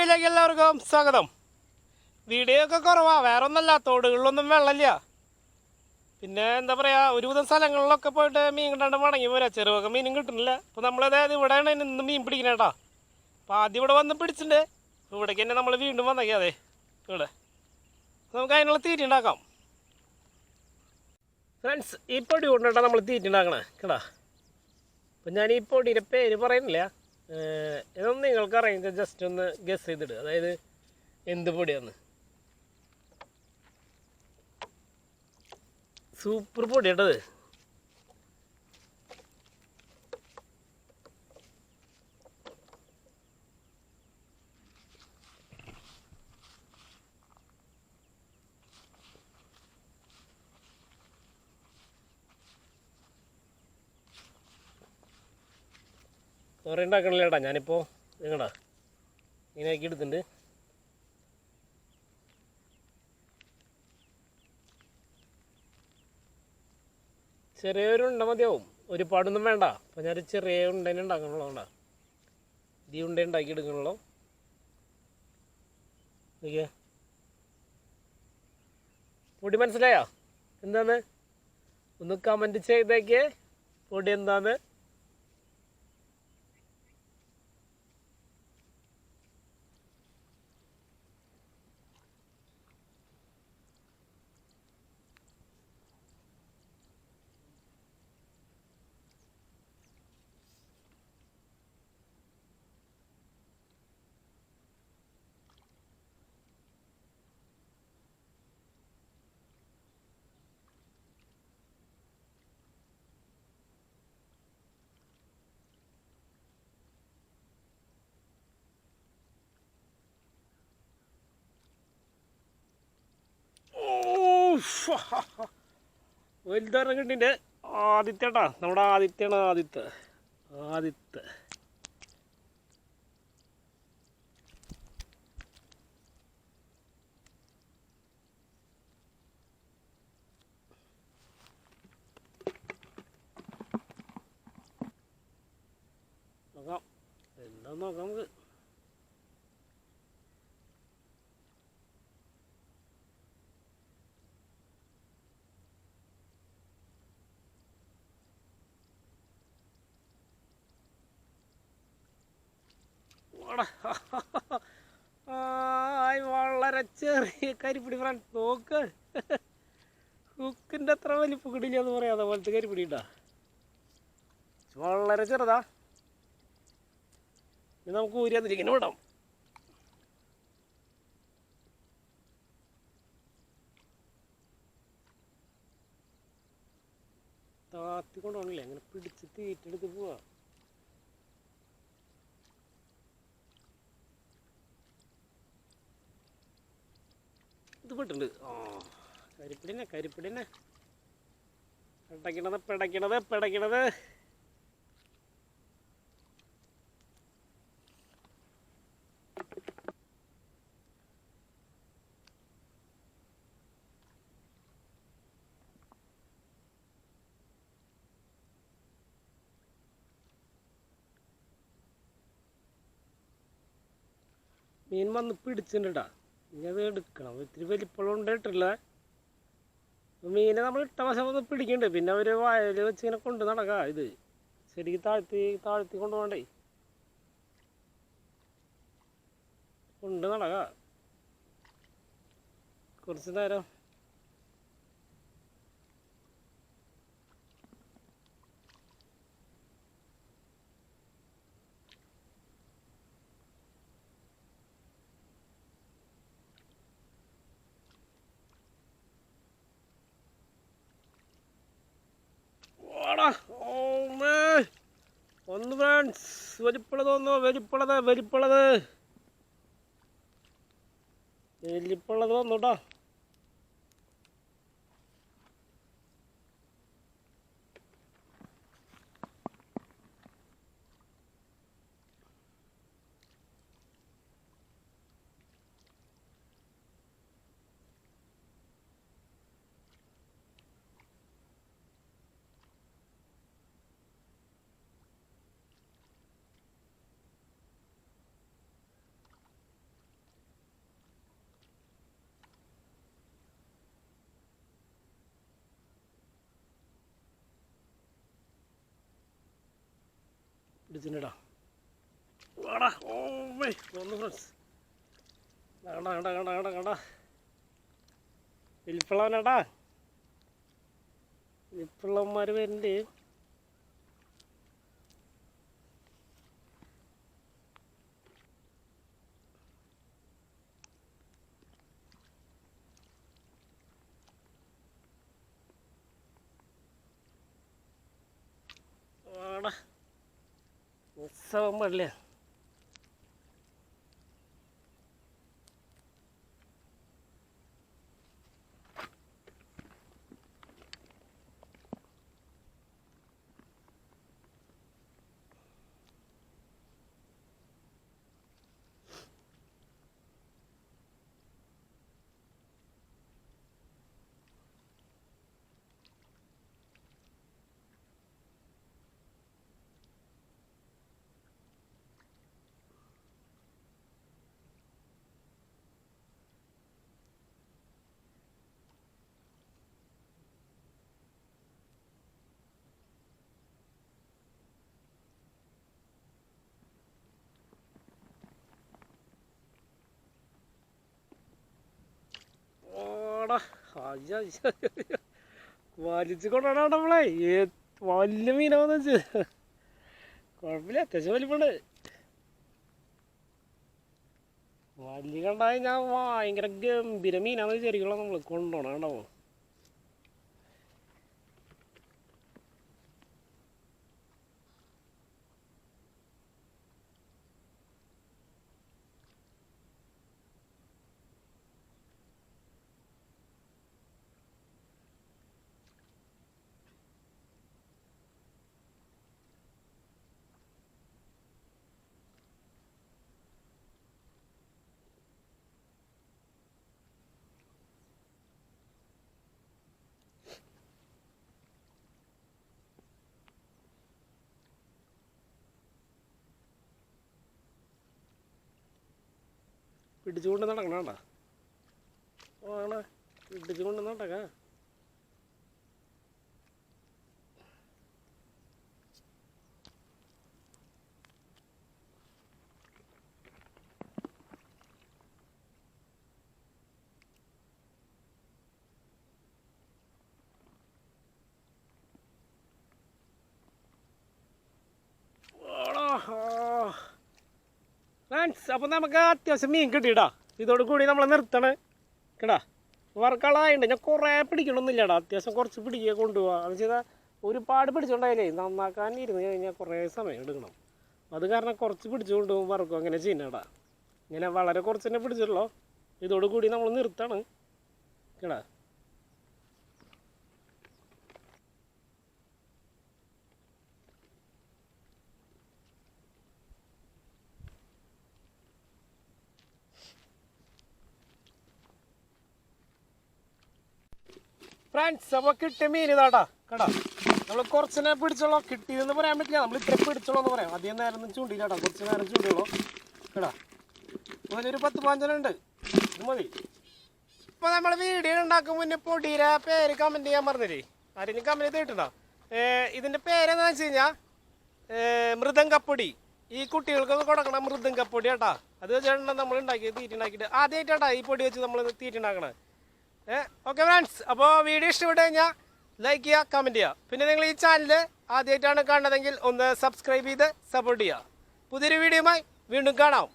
വീഡിയോയിലേക്ക് എല്ലാവർക്കും സ്വാഗതം. വീഡിയോ ഒക്കെ കുറവാണ്, വേറെ ഒന്നല്ല, തോടുകളിലൊന്നും വെള്ളമില്ല. പിന്നെ എന്താ പറയുക, ഒരുവിധം സ്ഥലങ്ങളിലൊക്കെ പോയിട്ട് മീൻ കിട്ടാണ്ട് മടങ്ങി പോരാ, ചെറുതൊക്കെ മീനും കിട്ടുന്നില്ല. അപ്പോൾ നമ്മളതായത് ഇവിടെയാണ് ഇന്ന് മീൻ പിടിക്കണേട്ടാ. അപ്പോൾ ആദ്യം ഇവിടെ വന്ന് പിടിച്ചിട്ടുണ്ട്, ഇവിടേക്ക് തന്നെ നമ്മൾ വീണ്ടും വന്നേക്കാതെ ഇവിടെ നമുക്ക് അതിനുള്ള തീറ്റ ഉണ്ടാക്കാം. ഫ്രണ്ട്സ്, ഈ പൊടി കൊണ്ടിട്ടാണ് നമ്മൾ തീറ്റ ഉണ്ടാക്കണേ കേട്ടാ. അപ്പം ഞാൻ ഈ പൊടിയുടെ പേര് പറയുന്നില്ല, ഇതൊന്നും നിങ്ങൾക്ക് അറിയാം, ജസ്റ്റ് ഒന്ന് ഗസ് ചെയ്തിടുക, അതായത് എന്ത് പൊടിയാന്ന്. സൂപ്പർ പൊടി കേട്ടത്. കുറേ ഉണ്ടാക്കണില്ല ചേട്ടാ, ഞാനിപ്പോൾ നിങ്ങളാ ഇങ്ങനെ ആക്കി എടുത്തിട്ടുണ്ട്. ചെറിയൊരു ഉണ്ട മതിയാവും, ഒരുപാടൊന്നും വേണ്ട. അപ്പോൾ ഞാനൊരു ചെറിയ ഉണ്ടേനെ ഉണ്ടാക്കണുള്ളൂ, ഉണ്ടാ ഈ ഉണ്ട ഉണ്ടാക്കി എടുക്കണുള്ളൂ. ഓക്കെ, പൊടി മനസ്സിലായോ എന്താന്ന്? ഒന്ന് കമൻറ്റ് ചെയ്തേക്കേ പൊടി എന്താന്ന്. വലുതാരം കിട്ടിൻ്റെ ആദിത്യട്ടാ, നമ്മുടെ ആദിത്യാണ്. ആദിത്യ നോക്കാം എന്താന്ന് നോക്കാം നമുക്ക്. വളരെ ചെറിയ കരിപ്പിടി ഫ്രണ്ട്, നോക്ക്. ഹുക്കിൻ്റെ അത്ര വലിപ്പം കിട്ടില്ല എന്ന് പറയാം, അതേപോലത്തെ കരിപ്പിടി ഇട്ടാ, വളരെ ചെറുതാ. ഇത് നമുക്ക് ഊരിയാന്നിരിക്കുന്നു വിടാം. താത്തി കൊണ്ടുപോകണില്ലേ, അങ്ങനെ പിടിച്ച് തീറ്റെടുത്ത് പോവാ. ഇത് പെട്ടുണ്ട്. കരിപ്പിടിനെ പിടയ്ക്കണത്. മീൻ വന്ന് പിടിച്ചിട്ടുണ്ടാ, ഇനി അത് എടുക്കണം. ഇത്തിരി വലിപ്പമുള്ള ഉണ്ടായിട്ടില്ല മീനെ. നമ്മൾ ഇട്ട വശം ഒന്ന് പിടിക്കുന്നുണ്ട്, പിന്നെ അവർ വയൽ വെച്ച് ഇങ്ങനെ കൊണ്ട് നടക്കാം. ഇത് ശരിക്കും താഴ്ത്തി കൊണ്ടുപോകണ്ടേ, കൊണ്ട് നടക്കാം കുറച്ച് നേരം. ഒന്ന് ഫ്രണ്ട്സ്, വലിപ്പുള്ളത് വന്നുട്ടോ. പിടിച്ചിട്ടാ വാടാ. ഓ വേ ഒന്ന് ഫ്രണ്ട്സ് കണ്ട കണ്ട കണ്ട കണ്ട കണ്ട വലിപ്പുള്ളവനാടാ. വലിപ്പുള്ളവന്മാർ വരുന്നുണ്ട്. വാടാ ഉത്സവം പാടില്ല. വലിച്ചു കൊണ്ടാണ് നമ്മളെ വലിയ മീനാന്ന് വെച്ച്. കുഴപ്പമില്ല, അത്യാവശ്യം വലിപ്പുണ്ട്. വലിയ കണ്ടാൽ ഞാൻ ഭയങ്കര ഗംഭീര മീനാന്ന് വിചാരിക്കുള്ളൂ നമ്മൾ കൊണ്ടുപോകണം. കണ്ടാവോ പിടിച്ചുകൊണ്ട് നടക്കണ ആണ് പിടിച്ചുകൊണ്ട് നടക്കാം. ഫ്രണ്ട്സ്, അപ്പം നമുക്ക് അത്യാവശ്യം മീൻ കിട്ടിയിട്ടാ. ഇതോട് കൂടി നമ്മൾ നിർത്തണേ കേട്ടാ. വർക്കളായിട്ടുണ്ട്. ഞാൻ കുറേ പിടിക്കണമെന്നില്ലടാ, അത്യാവശ്യം കുറച്ച് പിടിക്കുക കൊണ്ടുപോകാം. അത് ചെയ്താൽ ഒരുപാട് പിടിച്ചോണ്ടായാലേ നന്നാക്കാൻ ഇരുന്ന് കഴിഞ്ഞാൽ കുറേ സമയം എടുക്കണം. അത് കാരണം കുറച്ച് പിടിച്ചു കൊണ്ടുപോകും വറക്കും. അങ്ങനെ ചെയ്യുന്നടാ. ഇങ്ങനെ വളരെ കുറച്ച് തന്നെ പിടിച്ചിട്ടുള്ളൂ. ഇതോട് കൂടി നമ്മൾ നിർത്താണ് കേട്ടാ. ഫ്രണ്ട്സ്, അപ്പോൾ കിട്ടിയ മീൻ ഇതാട്ടാ കേട്ടാ. നമ്മൾ കുറച്ചിനെ പിടിച്ചോളൂ. കിട്ടിയതെന്ന് പറയാൻ പറ്റില്ല, നമ്മൾ ഇത്ര പിടിച്ചോളൂ എന്ന് പറയാം. അധികം നേരം ഒന്നും ചൂണ്ടിയില്ലാട്ടാ, കുറച്ച് നേരം ചൂണ്ടിയുള്ളൂ കേട്ടാ. അതിലൊരു 10-15 ഉണ്ട്. ഇത് മതി. ഇപ്പോൾ നമ്മൾ വീഡിയോ ഉണ്ടാക്കും മുന്നേ പൊടിയുടെ പേര് കമൻറ്റ് ചെയ്യാൻ പറഞ്ഞില്ലേ? ആരെങ്കിലും കമൻറ്റ് ചെയ്തിട്ടുണ്ടോ? ഇതിൻ്റെ പേരെന്താണെന്ന് വെച്ച് കഴിഞ്ഞാൽ മൃദംഗപ്പൊടി. ഈ കുട്ടികൾക്കൊക്കെ കൊടുക്കണം മൃദംഗപ്പൊടി കേട്ടാ. അത് വെച്ചിട്ടുണ്ടെങ്കിൽ നമ്മൾ ഉണ്ടാക്കി തീറ്റ ഉണ്ടാക്കിയിട്ട് ആദ്യമായിട്ടാ ഈ പൊടി വെച്ച് നമ്മൾ തീറ്റ ഉണ്ടാക്കണേ. ഓക്കെ ഫ്രണ്ട്സ്, അപ്പോൾ വീഡിയോ ഇഷ്ടപ്പെട്ട് കഴിഞ്ഞാൽ ലൈക്ക് ചെയ്യുക, കമൻറ്റ് ചെയ്യുക. പിന്നെ നിങ്ങൾ ഈ ചാനൽ ആദ്യമായിട്ടാണ് കാണുന്നതെങ്കിൽ ഒന്ന് സബ്സ്ക്രൈബ് ചെയ്ത് സപ്പോർട്ട് ചെയ്യുക. പുതിയൊരു വീഡിയോയുമായി വീണ്ടും കാണാം.